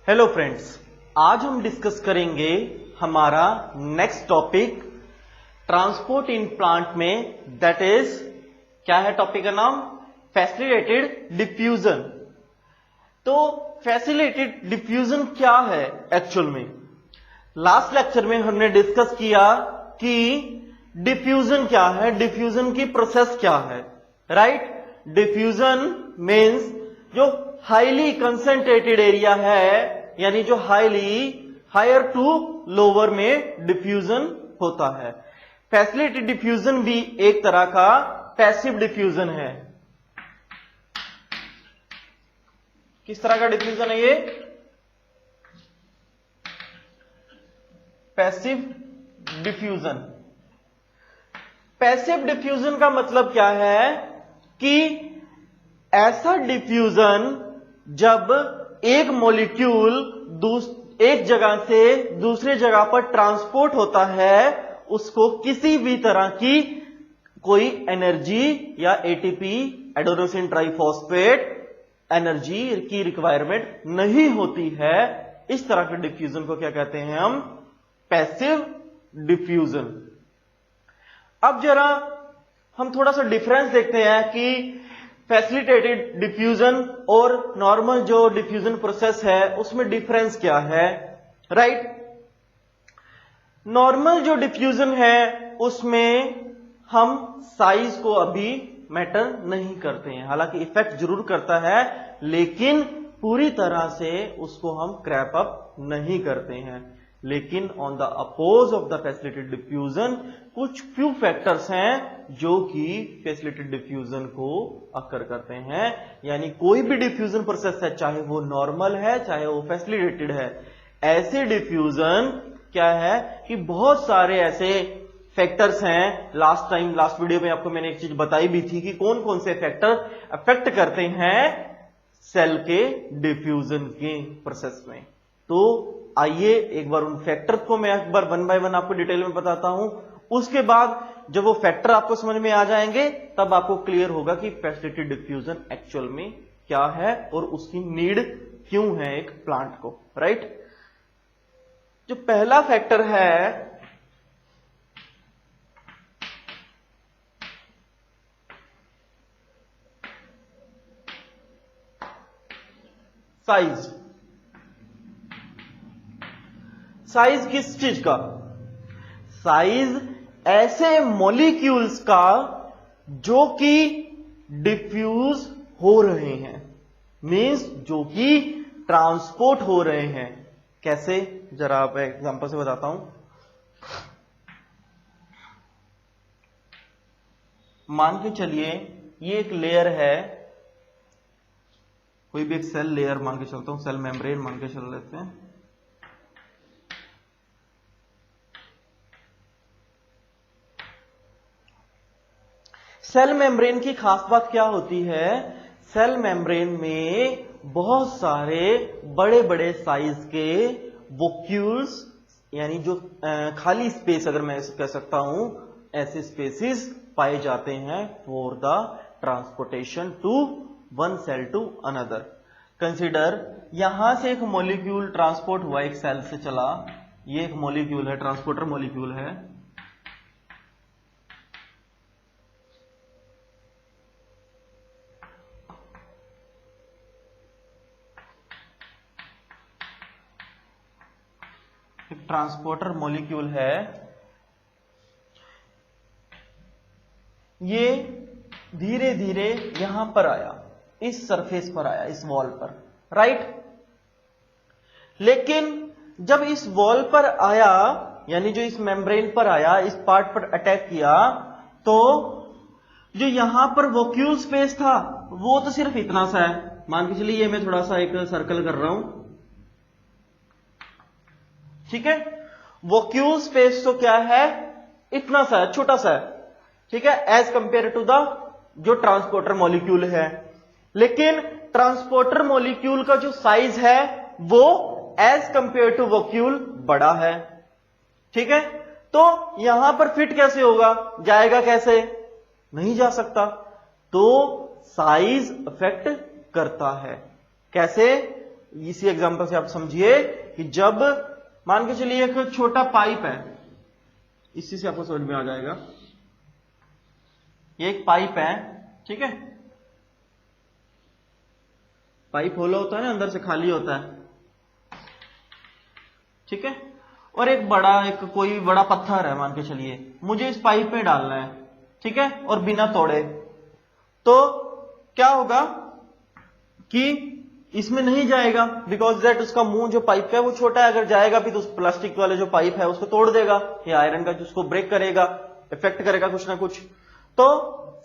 Hello friends, आज हम discuss करेंगे हमारा next topic transport in plant में, दैट इज क्या है टॉपिक का नाम? Facilitated diffusion. तो फैसिलिटेटेड डिफ्यूजन क्या है एक्चुअल में? लास्ट लेक्चर में हमने डिस्कस किया कि डिफ्यूजन क्या है, डिफ्यूजन की प्रोसेस क्या है, राइट? डिफ्यूजन मीन्स जो हाईली कंसंट्रेटेड एरिया है, यानी जो हायर टू लोअर में डिफ्यूजन होता है। फैसिलिटेटेड डिफ्यूजन भी एक तरह का पैसिव डिफ्यूजन है। किस तरह का डिफ्यूजन है ये? Passive diffusion. पैसिव डिफ्यूजन का मतलब क्या है कि ऐसा डिफ्यूजन जब एक मॉलिक्यूल एक जगह से दूसरी जगह पर ट्रांसपोर्ट होता है, उसको किसी भी तरह की कोई एनर्जी या एटीपी एडेनोसिन ट्राइफॉस्फेट एनर्जी की रिक्वायरमेंट नहीं होती है। इस तरह के डिफ्यूजन को क्या कहते हैं हम? Passive diffusion. अब जरा हम थोड़ा सा डिफरेंस देखते हैं कि फैसिलिटेटेड डिफ्यूजन और नॉर्मल जो डिफ्यूजन प्रोसेस है उसमें डिफरेंस क्या है, राइट? नॉर्मल जो डिफ्यूजन है उसमें हम साइज को अभी मैटर नहीं करते हैं, हालांकि इफेक्ट जरूर करता है, लेकिन पूरी तरह से उसको हम क्रैप अप नहीं करते हैं। लेकिन on the opposite of the facilitated diffusion कुछ फ्यू फैक्टर्स हैं जो कि फैसिलिटेटेड डिफ्यूजन को अकर करते हैं। यानी कोई भी डिफ्यूजन प्रोसेस है, चाहे वो नॉर्मल है चाहे वो फैसिलिटेटेड है, ऐसे डिफ्यूजन क्या है कि बहुत सारे ऐसे फैक्टर्स हैं। लास्ट वीडियो में आपको मैंने एक चीज बताई भी थी कि कौन कौन से फैक्टर अफेक्ट करते हैं सेल के डिफ्यूजन के प्रोसेस में। तो आइए एक बार उन फैक्टर को मैं एक बार वन बाय वन आपको डिटेल में बताता हूं। उसके बाद जब वो फैक्टर आपको समझ में आ जाएंगे तब आपको क्लियर होगा कि फैसिलिटेटेड डिफ्यूजन एक्चुअल में क्या है और उसकी नीड क्यों है एक प्लांट को, राइट? जो पहला फैक्टर है साइज। साइज किस चीज का? साइज ऐसे मॉलिक्यूल्स का जो कि डिफ्यूज हो रहे हैं, मींस जो कि ट्रांसपोर्ट हो रहे हैं। कैसे? जरा आप एग्जांपल से बताता हूं। मान के चलिए ये एक लेयर है, कोई भी एक सेल लेयर मान के चलता हूं, सेल मेम्ब्रेन मान के चल लेते हैं। सेल मेम्ब्रेन की खास बात क्या होती है? सेल मेम्ब्रेन में बहुत सारे बड़े बड़े साइज के वोक्यूल्स, यानी जो खाली स्पेस अगर मैं कह सकता हूं, ऐसे स्पेसिस पाए जाते हैं for the transportation to one cell to another. Consider यहां से एक मॉलिक्यूल ट्रांसपोर्ट हुआ, एक सेल से चला, ये एक मॉलिक्यूल है, ट्रांसपोर्टर मॉलिक्यूल है। एक ट्रांसपोर्टर मॉलिक्यूल है, ये धीरे धीरे यहां पर आया, इस सरफेस पर आया, इस वॉल पर, राइट? लेकिन जब इस वॉल पर आया, यानी जो इस मेम्ब्रेन पर आया, इस पार्ट पर अटैक किया, तो जो यहां पर वोक्यूल स्पेस था वो तो सिर्फ इतना सा है। मान के चलिए ये मैं थोड़ा सा एक सर्कल कर रहा हूं, ठीक है? वोक्यूल स्पेस तो क्या है? इतना सा है, छोटा सा है, ठीक है, एज कंपेयर टू द जो ट्रांसपोर्टर मॉलिक्यूल है। लेकिन ट्रांसपोर्टर मॉलिक्यूल का जो साइज है वो एज कंपेयर टू वोक्यूल बड़ा है, ठीक है? तो यहां पर फिट कैसे होगा? जाएगा कैसे? नहीं जा सकता। तो साइज अफेक्ट करता है। कैसे? इसी एग्जांपल से आप समझिए कि जब मान के चलिए एक छोटा पाइप है, इसी से आपको समझ में आ जाएगा। ये एक पाइप है, ठीक है, पाइप होला होता है ना, अंदर से खाली होता है, ठीक है, और एक कोई बड़ा पत्थर है मान के चलिए, मुझे इस पाइप में डालना है, ठीक है, और बिना तोड़े, तो क्या होगा कि इसमें नहीं जाएगा, बिकॉज दैट उसका मुंह जो पाइप का है वो छोटा है, अगर जाएगा भी तो उस प्लास्टिक वाले जो पाइप है उसको तोड़ देगा, या आयरन का जो उसको ब्रेक करेगा, इफेक्ट करेगा कुछ ना कुछ। तो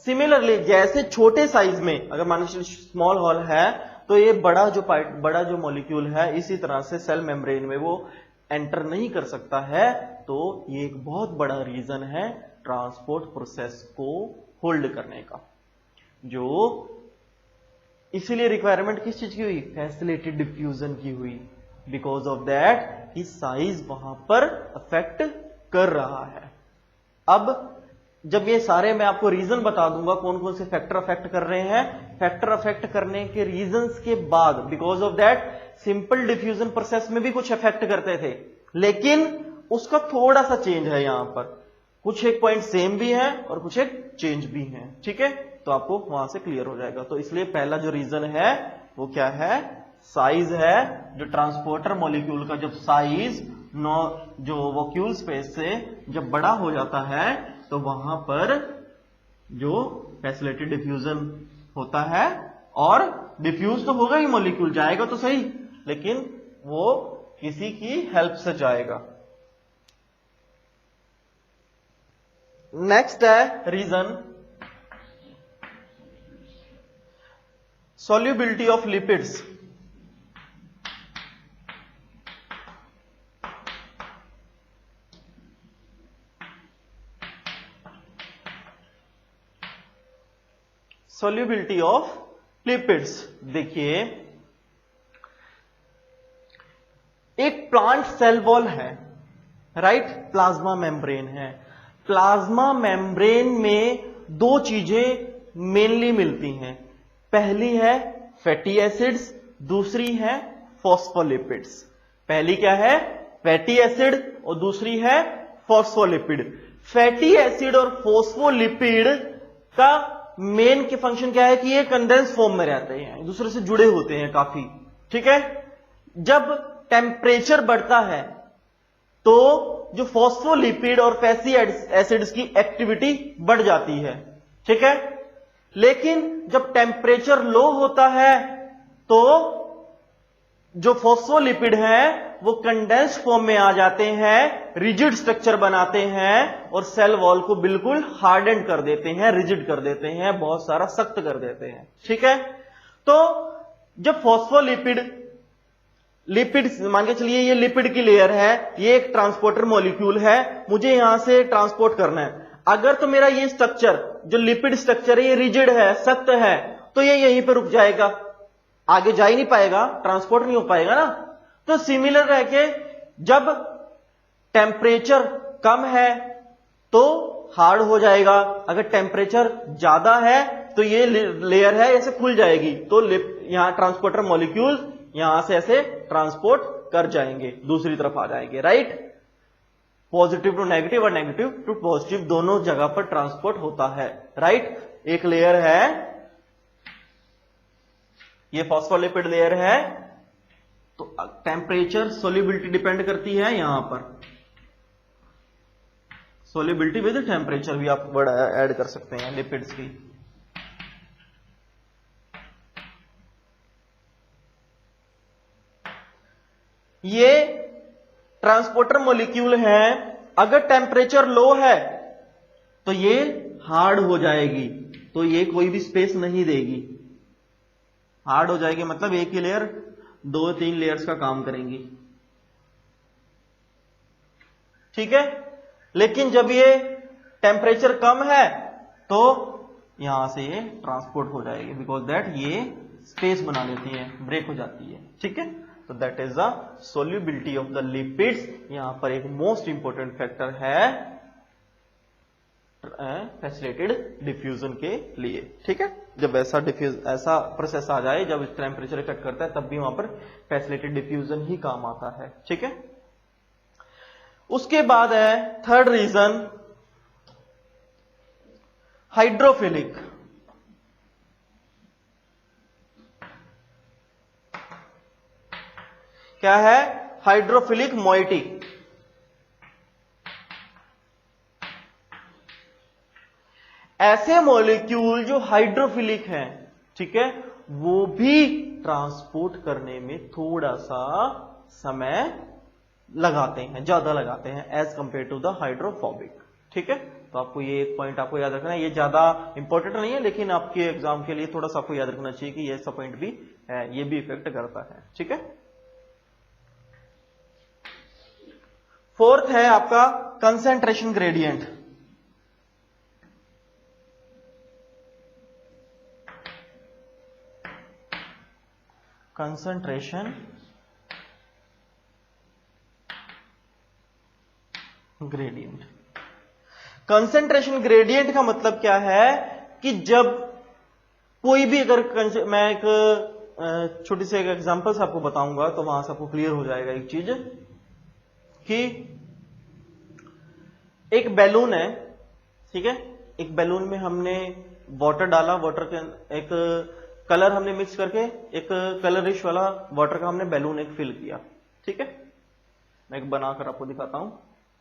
सिमिलरली जैसे छोटे साइज में अगर मान लीजिए स्मॉल होल है, तो ये बड़ा जो मॉलिक्यूल है इसी तरह से सेल मेम्ब्रेन में वो एंटर नहीं कर सकता है। तो ये एक बहुत बड़ा रीजन है ट्रांसपोर्ट प्रोसेस को होल्ड करने का, जो इसीलिए रिक्वायरमेंट किस चीज की हुई, फैसिलिटेड डिफ्यूजन की हुई, बिकॉज ऑफ दैट कि साइज वहां पर अफेक्ट कर रहा है। अब जब ये सारे मैं आपको रीजन बता दूंगा कौन कौन से फैक्टर अफेक्ट कर रहे हैं, फैक्टर अफेक्ट करने के रीजंस के बाद, because of that simple diffusion process में भी कुछ अफेक्ट करते थे, लेकिन उसका थोड़ा सा चेंज है, यहां पर कुछ एक पॉइंट सेम भी है और कुछ एक चेंज भी है, ठीक है, तो आपको वहां से क्लियर हो जाएगा। तो इसलिए पहला जो रीजन है वो क्या है, साइज है। जो ट्रांसपोर्टर मॉलिक्यूल का जब साइज जो वॉक्यूल स्पेस से जब बड़ा हो जाता है तो वहां पर जो फैसिलिटेड डिफ्यूजन होता है, और डिफ्यूज तो होगा ही, मॉलिक्यूल जाएगा तो सही, लेकिन वो किसी की हेल्प से जाएगा। नेक्स्ट है reason solubility of lipids। solubility of lipids, देखिए एक प्लांट सेल वॉल है, राइट, प्लाज्मा मेम्ब्रेन है। प्लाज्मा मेम्ब्रेन में दो चीजें मेनली मिलती हैं, पहली है फैटी एसिड्स, दूसरी है फॉस्फोलिपिड्स। पहली क्या है, फैटी एसिड, और दूसरी है फॉस्फोलिपिड। फैटी एसिड और फॉस्फोलिपिड का मेन के फंक्शन क्या है कि ये कंडेंस फॉर्म में रहते हैं, एक दूसरे से जुड़े होते हैं काफी, ठीक है। जब टेम्परेचर बढ़ता है तो जो फॉस्फोलिपिड और फैटी एसिड्स की एक्टिविटी बढ़ जाती है, ठीक है। लेकिन जब टेम्परेचर लो होता है तो जो फॉस्फोलिपिड हैं वो कंडेंस्ड फॉर्म में आ जाते हैं, रिजिड स्ट्रक्चर बनाते हैं और सेल वॉल को बिल्कुल हार्डेंड कर देते हैं, रिजिड कर देते हैं, बहुत सारा सख्त कर देते हैं, ठीक है। तो जब लिपिड मान के चलिए ये लिपिड की लेयर है, ये एक ट्रांसपोर्टर मॉलिक्यूल है, मुझे यहां से ट्रांसपोर्ट करना है। अगर तो मेरा ये स्ट्रक्चर जो लिपिड स्ट्रक्चर है ये रिजिड है, सख्त है, तो ये यहीं पर रुक जाएगा, आगे जा ही नहीं पाएगा, ट्रांसपोर्ट नहीं हो पाएगा ना। तो सिमिलर रह के जब टेम्परेचर कम है तो हार्ड हो जाएगा, अगर टेम्परेचर ज्यादा है तो ये लेयर है ऐसे खुल जाएगी, तो यहां ट्रांसपोर्टर मॉलिक्यूल यहां से ऐसे ट्रांसपोर्ट कर जाएंगे, दूसरी तरफ आ जाएंगे, राइट। पॉजिटिव टू नेगेटिव और नेगेटिव टू पॉजिटिव दोनों जगह पर ट्रांसपोर्ट होता है, राइट। एक लेयर है, ये फॉस्फोलिपिड लेयर है, तो टेम्परेचर सोल्यूबिलिटी डिपेंड करती है, यहां पर सोल्यूबिलिटी विद टेम्परेचर भी आप वर्ड ऐड कर सकते हैं लिपिड्स की। ये ट्रांसपोर्टर मॉलिक्यूल है, अगर टेम्परेचर लो है तो ये हार्ड हो जाएगी, तो ये कोई भी स्पेस नहीं देगी, हार्ड हो जाएगी मतलब एक ही लेयर 2-3 लेयर्स का काम करेंगी, ठीक है। लेकिन जब ये टेम्परेचर कम है तो यहां से ये ट्रांसपोर्ट हो जाएगी, बिकॉज दैट ये स्पेस बना लेती है, ब्रेक हो जाती है, ठीक है। तो that is the solubility of the lipids. यहां पर एक मोस्ट इंपोर्टेंट फैक्टर है फैसिलिटेटेड डिफ्यूजन के लिए। ठीक है, जब ऐसा प्रोसेस आ जाए जब टेम्परेचर इफेक्ट करता है तब भी वहां पर फैसिलिटेटेड डिफ्यूजन ही काम आता है। ठीक है, उसके बाद है थर्ड रीजन हाइड्रोफिलिक। क्या है? Hydrophilic moiety. ऐसे मॉलिक्यूल जो हाइड्रोफिलिक हैं, ठीक है, वो भी ट्रांसपोर्ट करने में थोड़ा सा समय लगाते हैं, ज्यादा लगाते हैं as compare to the hydrophobic. ठीक है, तो आपको ये एक पॉइंट आपको याद रखना है, ये ज्यादा इंपॉर्टेंट नहीं है लेकिन आपके एग्जाम के लिए थोड़ा सा आपको याद रखना चाहिए कि ये सब पॉइंट भी है, ये भी इफेक्ट करता है। ठीक है, फोर्थ है आपका concentration gradient. Concentration gradient. Concentration gradient का मतलब क्या है कि जब कोई भी, अगर मैं एक छोटी सी एक एग्जांपल से आपको बताऊंगा तो वहां से आपको क्लियर हो जाएगा एक चीज कि एक बैलून है, ठीक है, एक बैलून में हमने वाटर डाला, वाटर के एक कलर हमने मिक्स करके एक कलरिश वाला वाटर का हमने बैलून एक फिल किया। ठीक है, मैं एक बनाकर आपको दिखाता हूं,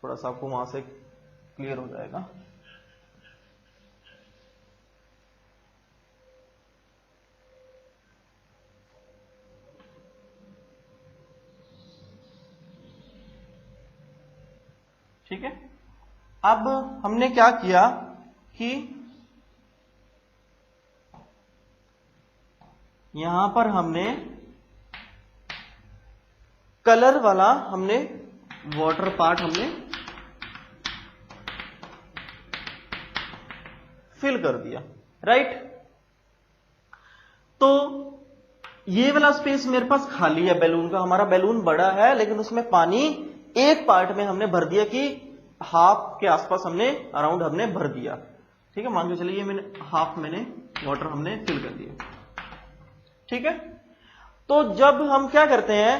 थोड़ा सा आपको वहां से क्लियर हो जाएगा। ठीक है, अब हमने क्या किया कि यहां पर हमने कलर वाला हमने वाटर पार्ट हमने फिल कर दिया, राइट। तो ये वाला स्पेस मेरे पास खाली है बैलून का, हमारा बैलून बड़ा है लेकिन उसमें पानी एक पार्ट में हमने भर दिया कि हाफ के आसपास हमने अराउंड हमने भर दिया। ठीक है, मान के चलिए मैंने हाफ मैंने वाटर हमने फिल कर दिया। ठीक है, तो जब हम क्या करते हैं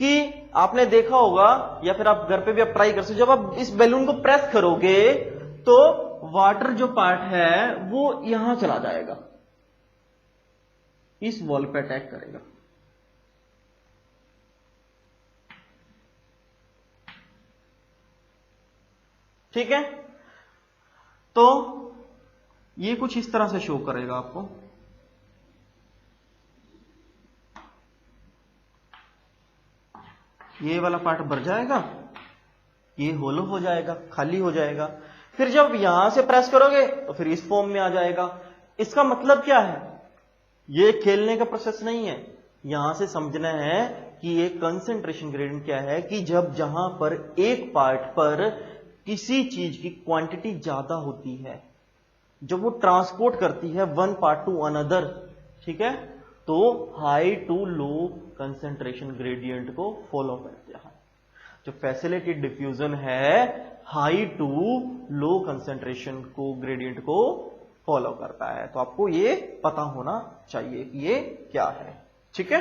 कि आपने देखा होगा या फिर आप घर पे भी आप ट्राई कर सकते, जब आप इस बैलून को प्रेस करोगे तो वाटर जो पार्ट है वो यहां चला जाएगा, इस वॉल पे अटैक करेगा। ठीक है, तो ये कुछ इस तरह से शो करेगा आपको। ये वाला पार्ट भर जाएगा, ये होलो हो जाएगा, खाली हो जाएगा। फिर जब यहां से प्रेस करोगे तो फिर इस फॉर्म में आ जाएगा। इसका मतलब क्या है? ये खेलने का प्रोसेस नहीं है, यहां से समझना है कि ये कंसंट्रेशन ग्रेडियंट क्या है कि जब जहां पर एक पार्ट पर किसी चीज की क्वांटिटी ज्यादा होती है, जब वो ट्रांसपोर्ट करती है वन पार्ट टू अनदर, ठीक है, तो high to low concentration gradient को फॉलो करते हैं। जो फैसिलिटेटेड डिफ्यूजन है हाई टू लो कंसंट्रेशन को ग्रेडियंट को फॉलो करता है। तो आपको ये पता होना चाहिए कि ये क्या है। ठीक है,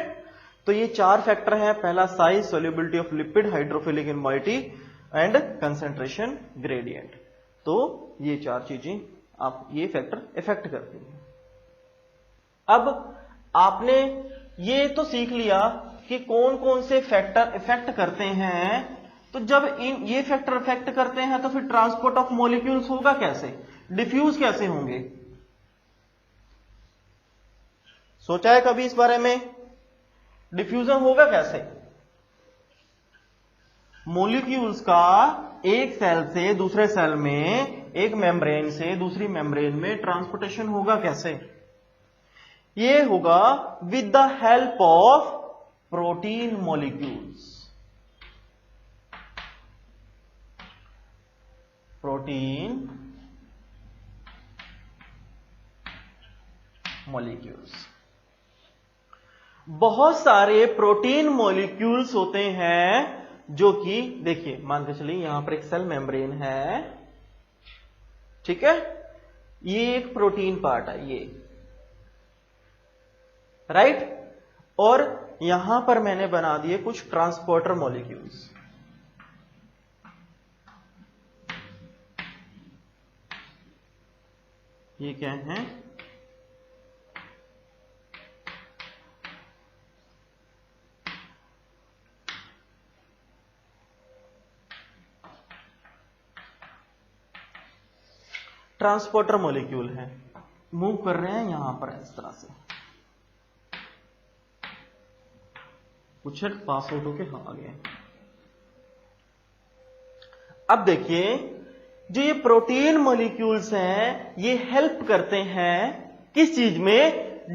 तो ये चार फैक्टर हैं, पहला size, solubility of lipid, hydrophilic in moiety and concentration gradient. तो ये चार चीजें आप ये फैक्टर इफेक्ट करते हैं। अब आपने ये तो सीख लिया कि कौन कौन से फैक्टर इफेक्ट करते हैं, तो जब ये फैक्टर इफेक्ट करते हैं तो फिर ट्रांसपोर्ट ऑफ मॉलिक्यूल्स होगा कैसे, डिफ्यूज कैसे होंगे? सोचा है कभी इस बारे में? डिफ्यूजन होगा कैसे? मॉलिक्यूल्स का एक सेल से दूसरे सेल में, एक मेम्ब्रेन से दूसरी मेम्ब्रेन में ट्रांसपोर्टेशन होगा कैसे? ये होगा with the help of protein molecules. Protein molecules, बहुत सारे प्रोटीन मॉलिक्यूल्स होते हैं जो कि देखिए, मान के चलिए यहां पर एक सेल मेम्ब्रेन है, ठीक है, ये एक प्रोटीन पार्ट है ये, राइट। और यहां पर मैंने बना दिए कुछ ट्रांसपोर्टर मॉलिक्यूल्स। ये क्या है? ट्रांसपोर्टर मॉलिक्यूल है, मूव कर रहे हैं यहां पर इस तरह से, कुछ पास आउट होके आ गए। अब देखिए, जो ये प्रोटीन मॉलिक्यूल्स हैं ये हेल्प करते हैं किस चीज में?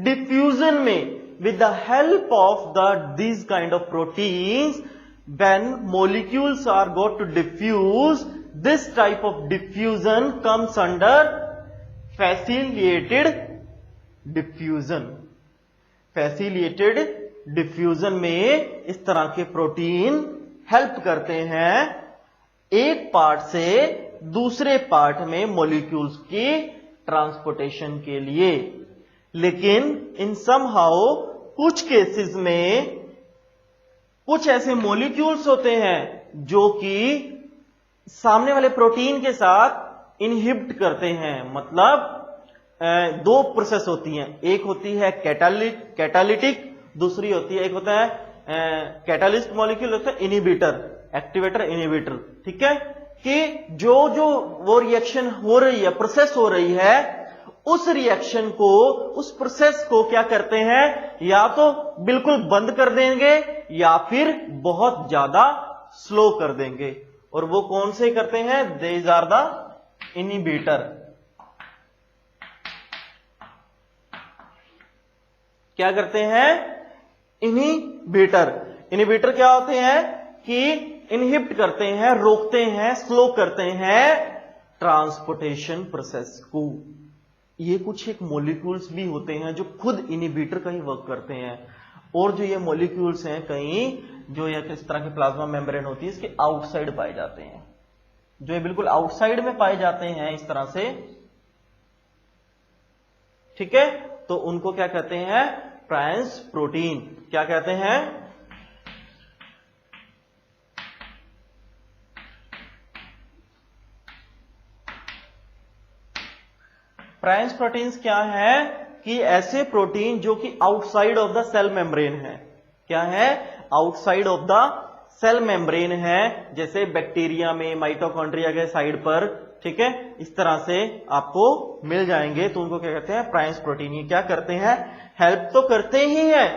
डिफ्यूजन में। With the help of these kind of proteins, when molecules are got to diffuse, this type of diffusion comes under facilitated diffusion। facilitated diffusion में इस तरह के प्रोटीन हेल्प करते हैं एक पार्ट से दूसरे पार्ट में मॉलिक्यूल्स की ट्रांसपोर्टेशन के लिए। लेकिन इन समहाउ कुछ केसेस में कुछ ऐसे मॉलिक्यूल्स होते हैं जो कि सामने वाले प्रोटीन के साथ इनहिबिट करते हैं। मतलब दो प्रोसेस होती हैं, एक होती है कैटालिटिक, दूसरी होती है, एक होता है कैटालिस्ट मॉलिक्यूल, होता है इनहिबिटर, एक्टिवेटर इनहिबिटर। ठीक है, कि जो वो रिएक्शन हो रही है, प्रोसेस हो रही है, उस रिएक्शन को, उस प्रोसेस को क्या करते हैं, या तो बिल्कुल बंद कर देंगे या फिर बहुत ज्यादा स्लो कर देंगे। और वो कौन से करते हैं? These are the inhibitor. क्या करते हैं? इनहिबिटर। इनहिबिटर क्या होते हैं कि इनहिबिट करते हैं, रोकते हैं, स्लो करते हैं ट्रांसपोर्टेशन प्रोसेस को। ये कुछ एक मॉलिक्यूल्स भी होते हैं जो खुद इनहिबिटर का ही वर्क करते हैं। और जो ये मॉलिक्यूल्स हैं कहीं जो ये किस तरह की प्लाज्मा मेम्ब्रेन होती है इसके आउटसाइड पाए जाते हैं, जो ये बिल्कुल आउटसाइड में पाए जाते हैं इस तरह से। ठीक है, तो उनको क्या कहते हैं? Trans protein. क्या कहते हैं? ट्रांस प्रोटीन्स क्या है कि ऐसे प्रोटीन जो कि outside of the cell membrane है। क्या है? Outside of the cell membrane है, जैसे बैक्टीरिया में माइटोकॉन्ड्रिया के साइड पर। ठीक है, इस तरह से आपको मिल जाएंगे, तो उनको क्या कहते हैं? Trans protein. ये क्या करते हैं? हेल्प तो करते ही हैं,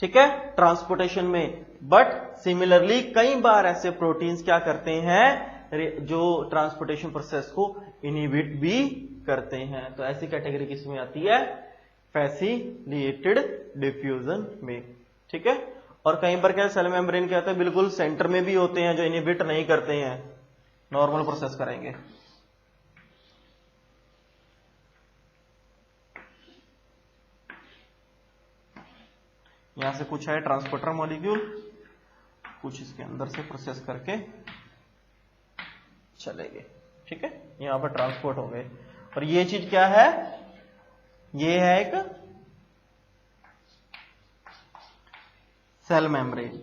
ठीक है, ट्रांसपोर्टेशन में, बट सिमिलरली कई बार ऐसे प्रोटीन्स क्या करते हैं जो ट्रांसपोर्टेशन प्रोसेस को इनहिबिट भी करते हैं। तो ऐसी कैटेगरी किसमें आती है? फैसिलिटेटेड डिफ्यूजन में। ठीक है, और कई बार क्या सेल मेम्ब्रेन क्या होता है, बिल्कुल सेंटर में भी होते हैं जो इनहिबिट नहीं करते हैं, नॉर्मल प्रोसेस करेंगे। यहां से कुछ है ट्रांसपोर्टर मॉलिक्यूल, कुछ इसके अंदर से प्रोसेस करके चलेंगे। ठीक है, यहां पर ट्रांसपोर्ट हो गए। और ये चीज क्या है? ये है एक cell membrane.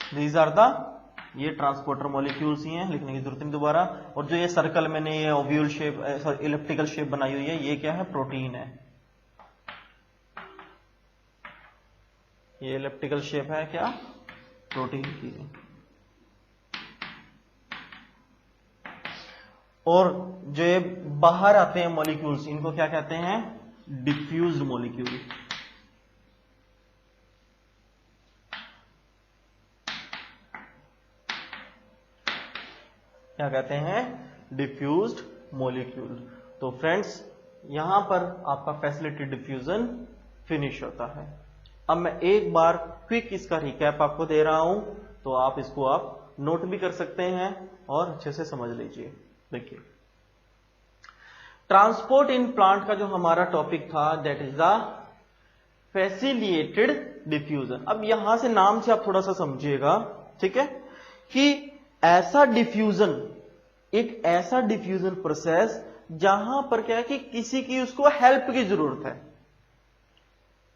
These are the, ये ट्रांसपोर्टर मॉलिक्यूल्स ही हैं, लिखने की जरूरत नहीं दोबारा। और जो ये सर्कल मैंने ये ovule shape, sorry elliptical shape बनाई हुई है, ये क्या है? प्रोटीन है। ये इलिप्टिकल शेप है क्या? प्रोटीन की है। और जो ये बाहर आते हैं मॉलिक्यूल्स, इनको क्या कहते हैं? Diffused molecule. क्या कहते हैं? Diffused molecule. तो फ्रेंड्स, यहां पर आपका फैसिलिटेटेड डिफ्यूजन फिनिश होता है। अब मैं एक बार क्विक इसका रिकैप आपको दे रहा हूं, तो आप इसको आप नोट भी कर सकते हैं और अच्छे से समझ लीजिए। देखिए, ट्रांसपोर्ट इन प्लांट का जो हमारा टॉपिक था, that is the facilitated diffusion. अब यहां से नाम से आप थोड़ा सा समझिएगा, ठीक है, कि ऐसा डिफ्यूजन, एक ऐसा डिफ्यूजन प्रोसेस जहां पर क्या है कि किसी की उसको हेल्प की जरूरत है।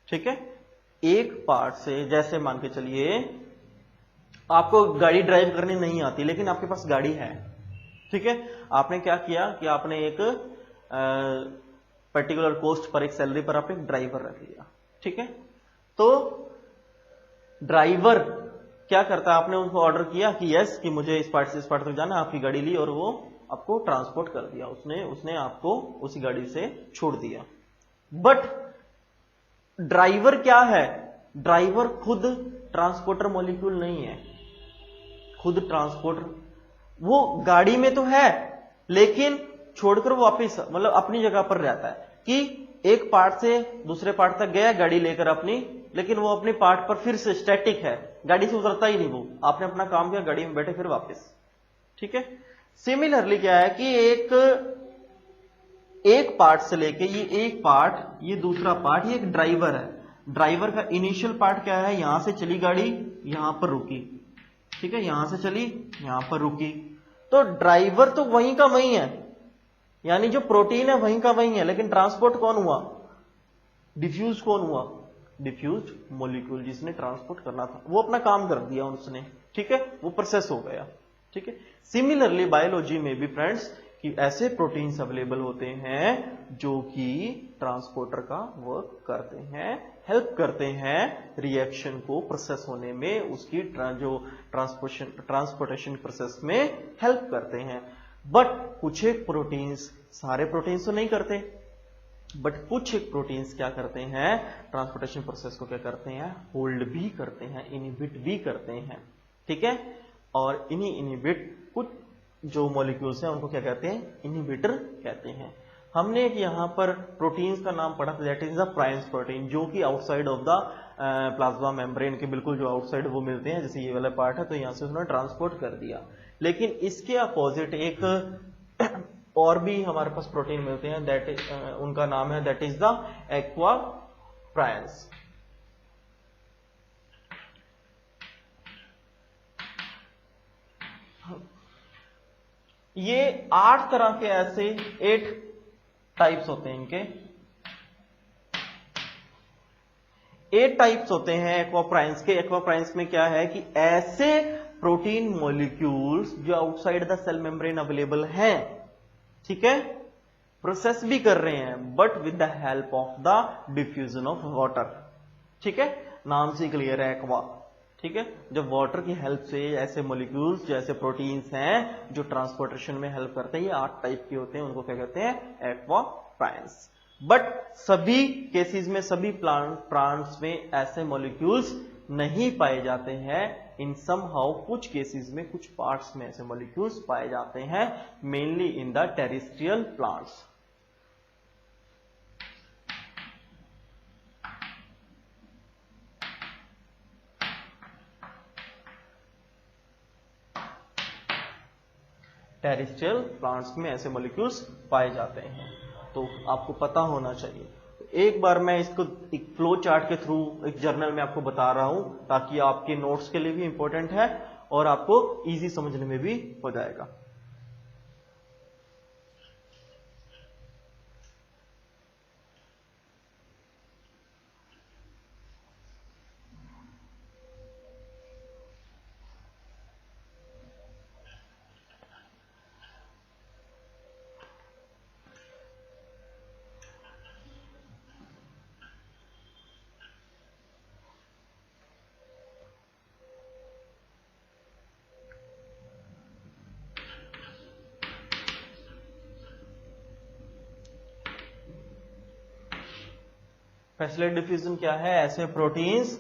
ठीक है, एक पार्ट से, जैसे मान के चलिए आपको गाड़ी ड्राइव करनी नहीं आती लेकिन आपके पास गाड़ी है। ठीक है, आपने क्या किया कि आपने एक पर्टिकुलर पोस्ट पर, एक सैलरी पर आप एक ड्राइवर रख लिया। ठीक है, तो ड्राइवर क्या करता है, आपने उनको ऑर्डर किया कि यस कि मुझे इस पार्ट से इस पार्ट तक जाना, आपकी गाड़ी ली और वो आपको ट्रांसपोर्ट कर दिया, उसने आपको उसी गाड़ी से छोड़ दिया। बट ड्राइवर क्या है, ड्राइवर खुद ट्रांसपोर्टर मॉलिक्यूल नहीं है, खुद ट्रांसपोर्टर, वो गाड़ी में तो है लेकिन छोड़कर वो वापिस मतलब अपनी जगह पर रहता है कि एक पार्ट से दूसरे पार्ट तक गया गाड़ी लेकर अपनी, लेकिन वो अपने पार्ट पर फिर से स्टैटिक है, गाड़ी से उतरता ही नहीं, वो आपने अपना काम किया, गाड़ी में बैठे फिर वापस। ठीक है, सिमिलरली क्या है कि एक पार्ट से लेके ये एक पार्ट, ये दूसरा पार्ट, ये एक ड्राइवर है। ड्राइवर का इनिशियल पार्ट क्या है, यहां से चली गाड़ी, यहां पर रुकी। ठीक है, यहां से चली, यहां पर रुकी, तो ड्राइवर तो वहीं का वहीं है, यानी जो प्रोटीन है वहीं का वहीं है, लेकिन ट्रांसपोर्ट कौन हुआ, डिफ्यूज कौन हुआ, डिफ्यूज मॉलिक्यूल जिसने ट्रांसपोर्ट करना था वो अपना काम कर दिया उसने। ठीक है, वो प्रोसेस हो गया। ठीक है, सिमिलरली बायोलॉजी में भी फ्रेंड्स कि ऐसे प्रोटीन्स अवेलेबल होते हैं जो कि ट्रांसपोर्टर का वर्क करते हैं, हेल्प करते हैं रिएक्शन को प्रोसेस होने में, उसकी जो ट्रांसपोर्टेशन प्रोसेस में हेल्प करते हैं। बट कुछ एक प्रोटीन्स, सारे प्रोटीन्स तो नहीं करते, बट कुछ एक प्रोटीन्स क्या करते हैं, ट्रांसपोर्टेशन प्रोसेस को क्या करते हैं, होल्ड भी करते हैं, इनहिबिट भी करते हैं। ठीक है, और इन्हीं इनहिबिट कुछ जो मॉलिक्यूल्स हैं उनको क्या कहते हैं, इनहिबिटर कहते हैं। हमने एक यहां पर प्रोटीन्स का नाम पढ़ा था, that is the primes protein, जो कि outside of the plasma membrane के बिल्कुल जो आउटसाइड वो मिलते हैं, जैसे ये वाला पार्ट है तो यहां से उसने ट्रांसपोर्ट कर दिया। लेकिन इसके अपोजिट एक और भी हमारे पास प्रोटीन मिलते हैं, दैट उनका नाम है that is the aqua prions. ये 8 तरह के ऐसे 8 टाइप्स होते हैं, इनके 8 टाइप्स होते हैं एक्वाप्राइंस के। एक्वाप्राइंस में क्या है कि ऐसे प्रोटीन मॉलिक्यूल्स जो outside the cell membrane available हैं, ठीक है, प्रोसेस भी कर रहे हैं but with the help of the diffusion of water. ठीक है, नाम से क्लियर है एक्वा। ठीक है, जब वाटर की हेल्प से ऐसे मॉलिक्यूल्स जैसे प्रोटीन्स हैं जो ट्रांसपोर्टेशन में हेल्प करते हैं, ये 8 टाइप के होते हैं, उनको क्या कहते हैं, एक्वाप्राइंस। बट सभी केसेस में, सभी प्लांट्स में ऐसे मॉलिक्यूल्स नहीं पाए जाते हैं। इन सम हाउ कुछ केसेस में, कुछ पार्ट्स में ऐसे मॉलिक्यूल्स पाए जाते हैं, mainly in the terrestrial plants. Terrestrial plants में ऐसे मॉलिक्यूल्स पाए जाते हैं, तो आपको पता होना चाहिए। एक बार मैं इसको एक फ्लो चार्ट के थ्रू एक जर्नल में आपको बता रहा हूं, ताकि आपके नोट्स के लिए भी इंपॉर्टेंट है और आपको इजी समझने में भी हो जाएगा। पैसिलेट डिफ्यूजन क्या है, ऐसे प्रोटीन्स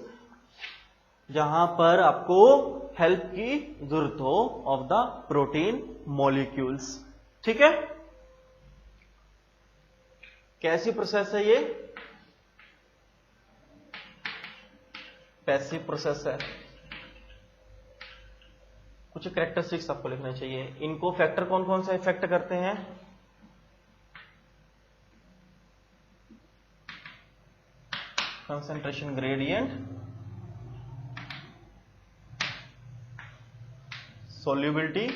जहां पर आपको हेल्प की जरूरत हो ऑफ द प्रोटीन मॉलिक्यूल्स। ठीक है, कैसी प्रोसेस है ये, पैसिव प्रोसेस है। कुछ कैरेक्टरिस्टिक्स आपको लिखना चाहिए। इनको फैक्टर कौन कौन सा इफेक्ट करते हैं, कंसंट्रेशन ग्रेडियंट, solubility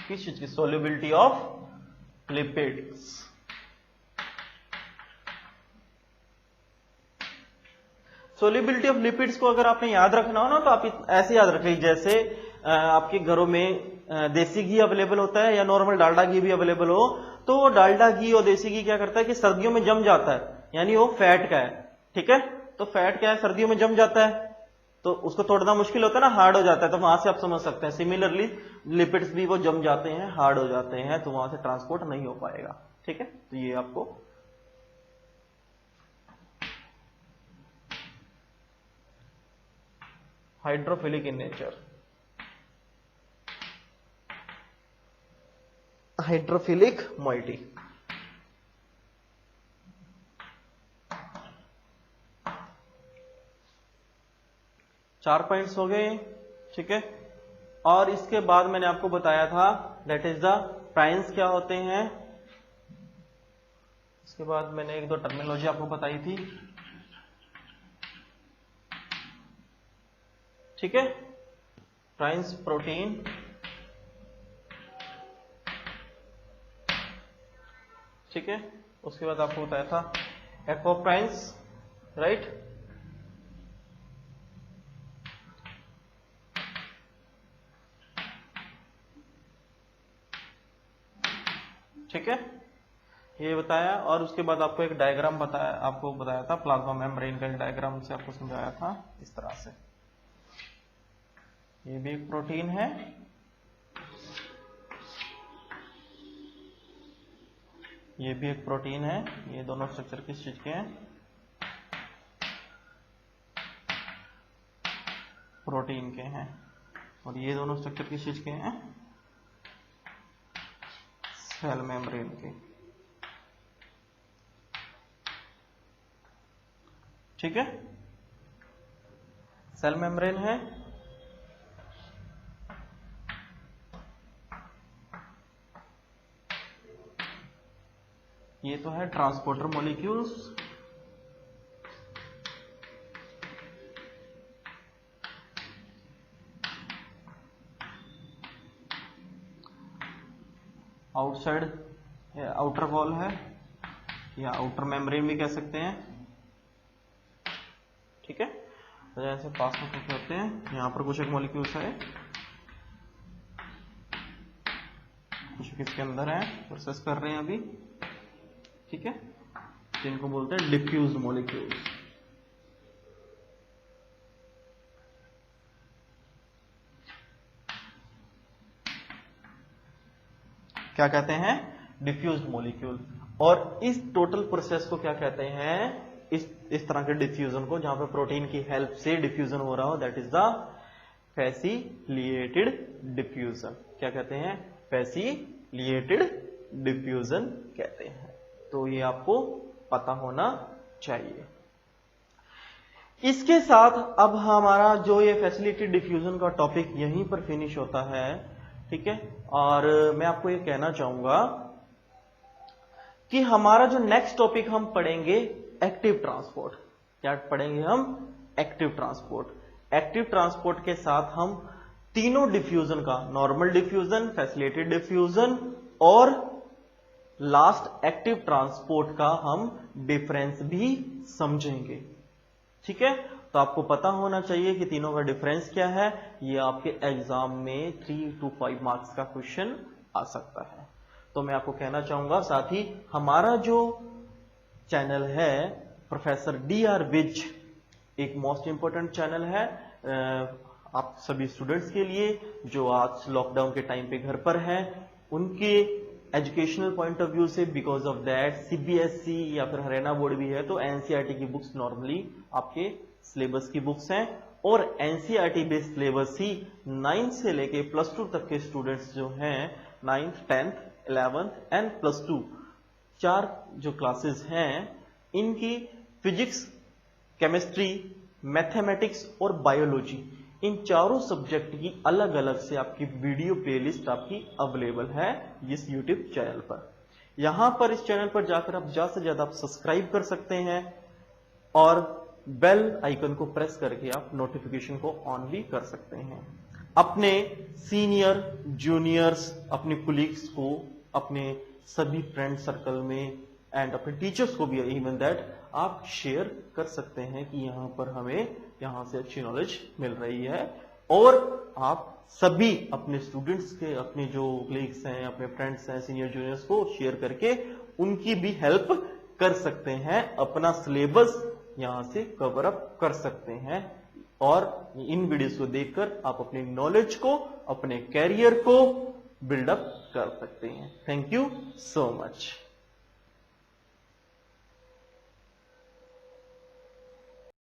किस चीज की, solubility of lipids। Solubility of lipids को अगर आपने याद रखना हो ना तो आप ऐसे याद रखें, जैसे आपके घरों में देसी घी अवेलेबल होता है या नॉर्मल डालडा घी भी अवेलेबल हो, तो वो डालडा घी और देसी घी क्या करता है कि सर्दियों में जम जाता है, यानी वो फैट का है, ठीक है। तो फैट क्या है, सर्दियों में जम जाता है, तो उसको तोड़ना मुश्किल होता है ना, हार्ड हो जाता है, तो वहां से आप समझ सकते हैं सिमिलरली लिपिड्स भी वो जम जाते हैं, हार्ड हो जाते हैं, तो वहां से ट्रांसपोर्ट नहीं हो पाएगा, ठीक है। तो ये आपको hydrophilic in nature, hydrophilic moiety. चार पॉइंट्स हो गए, ठीक है। और इसके बाद मैंने आपको बताया था दैट इज द प्राइंस क्या होते हैं। इसके बाद मैंने एक दो टर्मिनोलॉजी आपको बताई थी, ठीक है। प्राइंस प्रोटीन, ठीक है। उसके बाद आपको बताया था एक्वाप्राइंस, राइट। ठीक है, ये बताया। और उसके बाद आपको एक डायग्राम बताया था प्लाज्मा मेम्ब्रेन का, एक डायग्राम से आपको समझाया था इस तरह से। ये भी एक प्रोटीन है, ये भी एक प्रोटीन है, ये दोनों स्ट्रक्चर किस चीज के हैं, प्रोटीन के हैं। और ये दोनों स्ट्रक्चर किस चीज के हैं, सेल मेम्ब्रेन के, ठीक है। सेल मेम्ब्रेन है, ये तो है transporter molecules, outside outer wall है या आउटर मेम्ब्रेन भी कह सकते हैं, ठीक है। तो जैसे पास में कुछ होते हैं, यहाँ पर कुछ एक मॉलिक्यूल्स है, कुछ किसके अंदर है, प्रोसेस कर रहे हैं अभी, ठीक है। जिनको बोलते हैं डिफ्यूज मॉलिक्यूल्स। क्या कहते हैं, डिफ्यूज मॉलिक्यूल। और इस टोटल प्रोसेस को क्या कहते हैं, इस तरह के डिफ्यूजन को, जहां पर प्रोटीन की हेल्प से डिफ्यूजन हो रहा हो, that is the facilitated diffusion. क्या कहते हैं, फैसिलिटेटेड डिफ्यूजन कहते हैं। तो ये आपको पता होना चाहिए। इसके साथ अब हमारा जो ये फैसिलिटेटेड डिफ्यूजन का टॉपिक यहीं पर फिनिश होता है, ठीक है। और मैं आपको ये कहना चाहूंगा कि हमारा जो नेक्स्ट टॉपिक हम पढ़ेंगे एक्टिव ट्रांसपोर्ट। क्या पढ़ेंगे हम, एक्टिव ट्रांसपोर्ट। एक्टिव ट्रांसपोर्ट के साथ हम तीनों डिफ्यूजन का, नॉर्मल डिफ्यूजन, फैसिलिटेटेड डिफ्यूजन और लास्ट एक्टिव ट्रांसपोर्ट का हम डिफरेंस भी समझेंगे, ठीक है। तो आपको पता होना चाहिए कि तीनों का डिफरेंस क्या है। ये आपके एग्जाम में 3 to 5 मार्क्स का क्वेश्चन आ सकता है। तो मैं आपको कहना चाहूंगा, साथ ही हमारा जो चैनल है प्रोफेसर DR विज, एक मोस्ट इंपोर्टेंट चैनल है आप सभी स्टूडेंट्स के लिए जो आज लॉकडाउन के टाइम पे घर पर हैं, उनके एजुकेशनल पॉइंट ऑफ व्यू से। बिकॉज ऑफ दैट CBSE या फिर हरियाणा बोर्ड भी है, तो NCERT की बुक्स नॉर्मली आपके सिलेबस की बुक्स हैं, और NCERT बेस्ड सिलेबस ही 9th से लेके +2 तक के स्टूडेंट्स जो हैं, 9th, 10th, 11th एंड +2 4 जो क्लासेस हैं, इनकी फिजिक्स, केमिस्ट्री, मैथमेटिक्स और बायोलॉजी, इन चारों सब्जेक्ट की अलग अलग से आपकी वीडियो प्लेलिस्ट आपकी अवेलेबल है इस YouTube चैनल पर। यहां पर इस चैनल पर जाकर आप ज्यादा से ज्यादा आप सब्सक्राइब कर सकते हैं और बेल आइकन को प्रेस करके आप नोटिफिकेशन को ऑन भी कर सकते हैं। अपने सीनियर, जूनियर्स, अपने कुलीग्स को, अपने सभी फ्रेंड सर्कल में एंड अपने टीचर्स को भी इवन दैट आप शेयर कर सकते हैं कि यहां पर हमें यहां से अच्छी नॉलेज मिल रही है। और आप सभी अपने स्टूडेंट्स के, अपने जो कलीग्स हैं, अपने फ्रेंड्स हैं, सीनियर जूनियर्स को शेयर करके उनकी भी हेल्प कर सकते हैं, अपना सिलेबस यहां से कवर अप कर सकते हैं। और इन वीडियोस को देखकर आप अपनी नॉलेज को, अपने कैरियर को बिल्डअप कर सकते हैं। Thank you so much.